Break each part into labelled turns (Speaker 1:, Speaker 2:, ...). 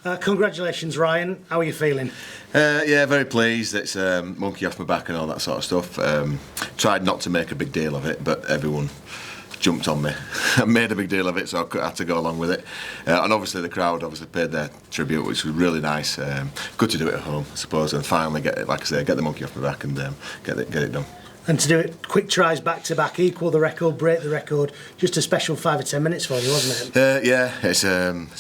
Speaker 1: Congratulations, Ryan. How are you feeling?
Speaker 2: Yeah, very pleased. It's monkey off my back and all that sort of stuff. Tried not to make a big deal of it, but everyone jumped on me and made a big deal of it, so I had to go along with it. And obviously the crowd paid their tribute, which was really nice. Good to do it at home, I suppose, and finally get it, like I say, get the monkey off my back and get it done.
Speaker 1: And to do it, quick tries back to back, equal the record, break the record. Just a special 5 or 10 minutes for you, wasn't
Speaker 2: it? Yeah, it's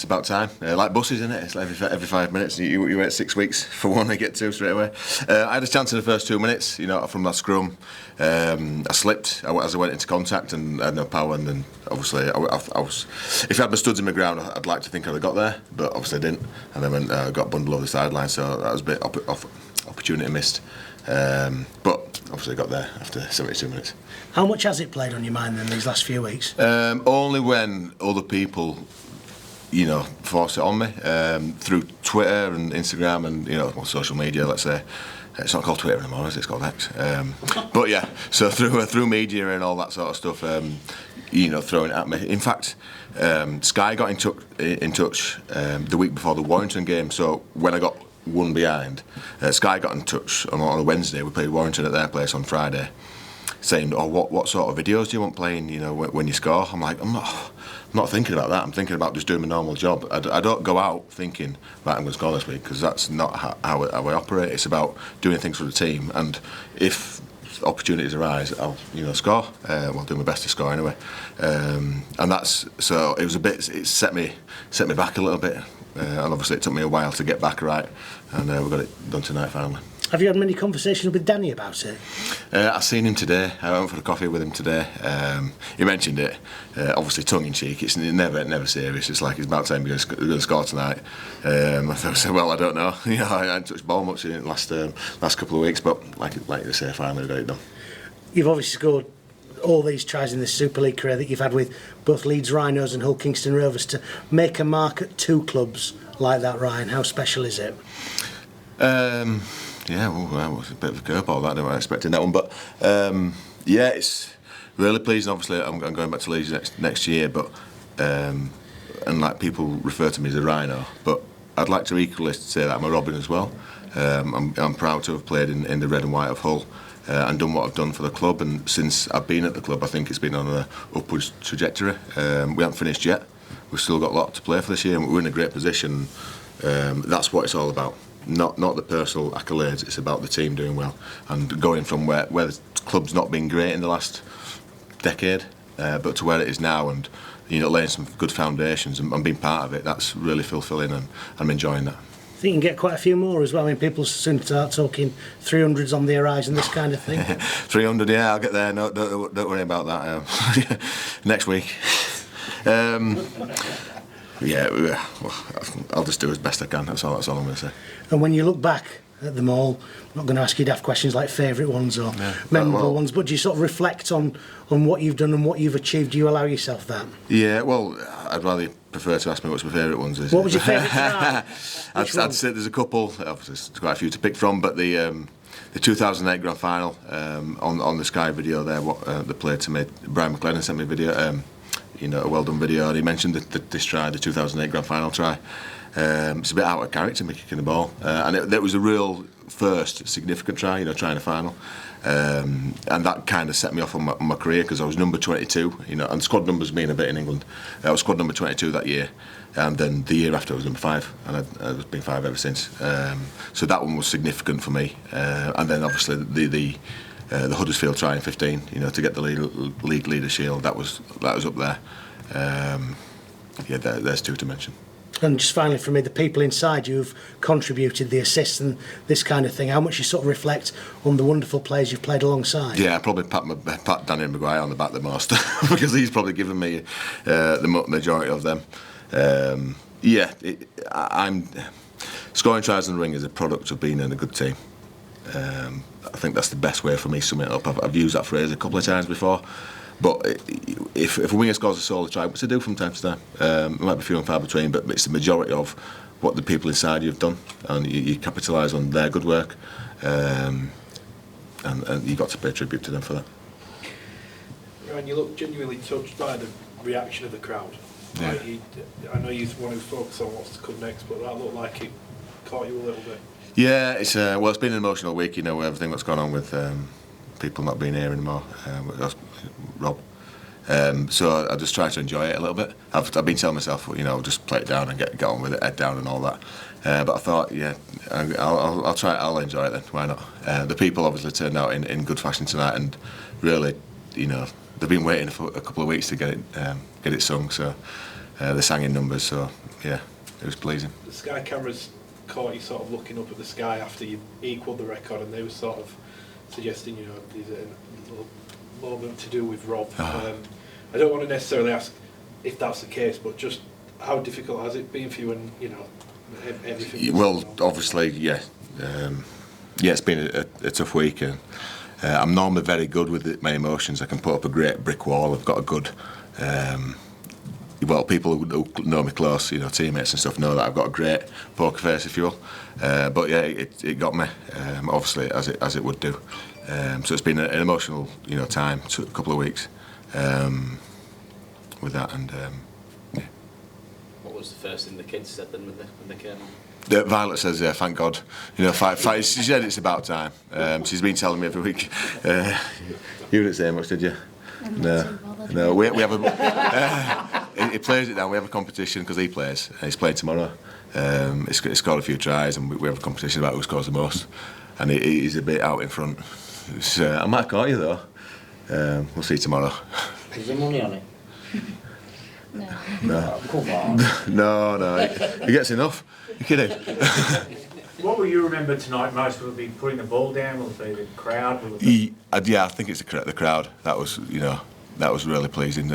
Speaker 2: about time. Like buses, isn't it? It's like every 5 minutes. You wait 6 weeks for one to get to straight away. I had a chance in the first 2 minutes, from that scrum. I slipped as I went into contact and I had no power. And then obviously, I was. If I had my studs in my ground, I'd like to think I'd have got there, but obviously I didn't. And then got bundled over the sideline, so that was a bit opportunity missed. But obviously got there after 72 minutes.
Speaker 1: How much has it played on your mind then these last few weeks?
Speaker 2: Only when other people, force it on me through Twitter and Instagram and social media. Let's say it's not called Twitter anymore, is it? It's called X. But yeah, so through media and all that sort of stuff, throwing it at me. In fact, Sky got in touch the week before the Warrington game. So when I got one behind, Sky got in touch on a Wednesday. We played Warrington at their place on Friday, saying, "Oh, what sort of videos do you want playing? When you score." I'm like, I'm not thinking about that. I'm thinking about just doing my normal job. I don't go out thinking, right, I'm going to score this week, because that's not how I operate. It's about doing things for the team, and if opportunities arise, I'll score. I'll do my best to score anyway. And that's so. It was a bit. It set me back a little bit. And obviously it took me a while to get back right, and we got it done tonight finally.
Speaker 1: Have you had many conversations with Danny about it?
Speaker 2: I've seen him today. I went for a coffee with him today. He mentioned it, obviously tongue in cheek. It's never serious. It's like it's about time we're going to score tonight. I said, well, I don't know. I hadn't touched the ball much in the last couple of weeks, but like they say, finally we got it done.
Speaker 1: You've obviously scored all these tries in this Super League career that you've had with both Leeds Rhinos and Hull Kingston Rovers. To make a mark at two clubs like that, Ryan, how special is it?
Speaker 2: Yeah, well, it was a bit of a curveball, that. I wasn't expecting that one, but yeah, it's really pleasing. Obviously, I'm going back to Leeds next year, but and like people refer to me as a Rhino, but I'd like to equally say that I'm a Robin as well. I'm proud to have played in the red and white of Hull. And done what I've done for the club, and since I've been at the club I think it's been on an upwards trajectory. We haven't finished yet, we've still got a lot to play for this year, and we're in a great position. That's what it's all about, not the personal accolades. It's about the team doing well and going from where the club's not been great in the last decade, but to where it is now, and laying some good foundations and being part of it. That's really fulfilling, and I'm enjoying that.
Speaker 1: I think you can get quite a few more as well. I mean, people soon start talking 300s on the horizon, this kind of thing.
Speaker 2: 300, yeah, I'll get there. No, don't worry about that. Next week. Yeah, well, I'll just do as best I can. That's all I'm going to say.
Speaker 1: And when you look back at them all, I'm not going to ask you daft questions like favourite ones or memorable ones, but do you sort of reflect on what you've done and what you've achieved? Do you allow yourself that?
Speaker 2: Yeah, well, I'd rather prefer to ask me what's my favourite ones is.
Speaker 1: What was your favourite?
Speaker 2: I'd say there's a couple. Obviously, there's quite a few to pick from, but the 2008 grand final on the Sky video there, what they played to me. Brian McLennan sent me a video, a well done video, and he mentioned this try, the 2008 grand final try. It's a bit out of character, me kicking the ball, and it was a real first significant try, trying a final. And that kind of set me off on my career, because I was number 22, and squad numbers mean a bit in England. I was squad number 22 that year, and then the year after I was number 5, and I've been 5 ever since. So that one was significant for me, and then obviously the Huddersfield try in 15, to get the league leader shield, that was up there. Yeah, there's two to mention.
Speaker 1: And just finally for me, the people inside you who've contributed, the assists and this kind of thing, how much you sort of reflect on the wonderful players you've played alongside? Yeah,
Speaker 2: I probably pat Danny Maguire on the back the most, because he's probably given me the majority of them. I'm scoring tries in the ring is a product of being in a good team. I think that's the best way for me to sum it up. I've used that phrase a couple of times before. But if a winger scores a solo try, which I do from time to time, it might be few and far between, but it's the majority of what the people inside you have done, and you capitalise on their good work, and you've got to pay tribute to them for that.
Speaker 3: And you look genuinely touched by the reaction of the crowd.
Speaker 2: Yeah.
Speaker 3: I know you want to focus on what's to come next, but that looked like it caught you a little bit.
Speaker 2: Yeah, it's it's been an emotional week, you know, with everything that's gone on with people not being here anymore. With Rob. So I just try to enjoy it a little bit. I've been telling myself, you know, just play it down and get on with it, head down and all that. But I thought, yeah, I'll try. I'll enjoy it then. Why not? The people obviously turned out in good fashion tonight, and really, you know, they've been waiting for a couple of weeks to get it sung. So they sang in numbers. So yeah, it was pleasing.
Speaker 3: The Sky cameras caught you sort of looking up at the sky after you equalled the record, and they were sort of suggesting, you know, there's a little moment to do with Rob. I don't want to necessarily ask if that's the case, but just how difficult has it been for you, and you know, everything?
Speaker 2: Well, obviously, yeah. Yeah, it's been a tough week, and I'm normally very good with my emotions. I can put up a great brick wall. I've got a good. Well, people who know me close, you know, teammates and stuff, know that I've got a great poker face, if you will. But yeah, it got me, obviously, as it would do. So it's been an emotional, you know, time, a couple of weeks with that, and yeah.
Speaker 4: What was the first thing the kids said then when they came on?
Speaker 2: Violet says, yeah, thank God. You know, she said it's about time. She's been telling me every week. You didn't say much, did you? No. We have a. He plays it down. We have a competition because he plays. He's playing tomorrow. He's scored a few tries, and we have a competition about who scores the most. And he's a bit out in front. I might call you though. We'll see tomorrow.
Speaker 5: Is there money on it?
Speaker 2: No.
Speaker 5: Come on.
Speaker 2: No. He gets enough. You kidding?
Speaker 6: What will you remember tonight most? Will it be putting the ball down? Will it be the crowd? Will it be...
Speaker 2: Yeah, I think it's the crowd. That was, you know, that was really pleasing.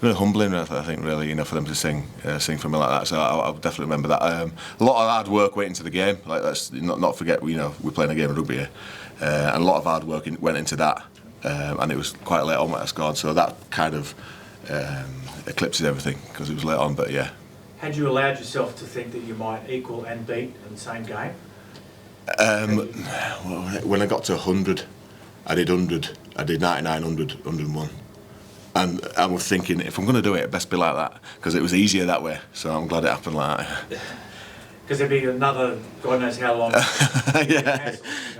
Speaker 2: Really humbling, I think, really, you know, for them to sing for me like that. So I'll definitely remember that. A lot of hard work went into the game. Like, let's not forget, you know, we're playing a game of rugby here, and a lot of hard work went into that. And it was quite late on when I scored, so that kind of eclipses everything because it was late on. But yeah.
Speaker 6: Had you allowed yourself to think that you might equal and beat in the same game?
Speaker 2: When I got to 100, I did 100, I did 99, 100, 101. And I was thinking, if I'm going to do it, it best be like that, because it was easier that way. So I'm glad it happened like that.
Speaker 6: Because there'd be another, God knows how long.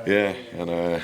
Speaker 2: Yeah, and